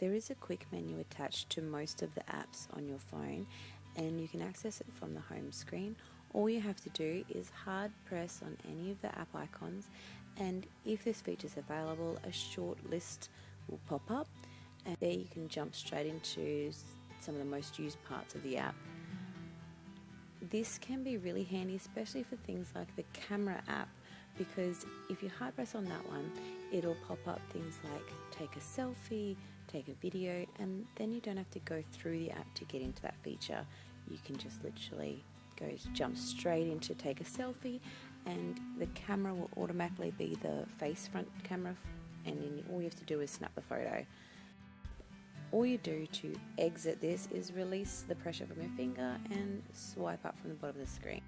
There is a quick menu attached to most of the apps on your phone, and you can access it from the home screen. All you have to do is hard press on any of the app icons, and if this feature is available, a short list will pop up, and there you can jump straight into some of the most used parts of the app. This can be really handy, especially for things like the camera app, because if you hard press on that one, it'll pop up things like take a selfie, take a video, and then you don't have to go through the app to get into that feature. You can just literally jump straight into take a selfie, and the camera will automatically be the face front camera, and then all you have to do is snap the photo. All you do to exit this is release the pressure from your finger and swipe up from the bottom of the screen.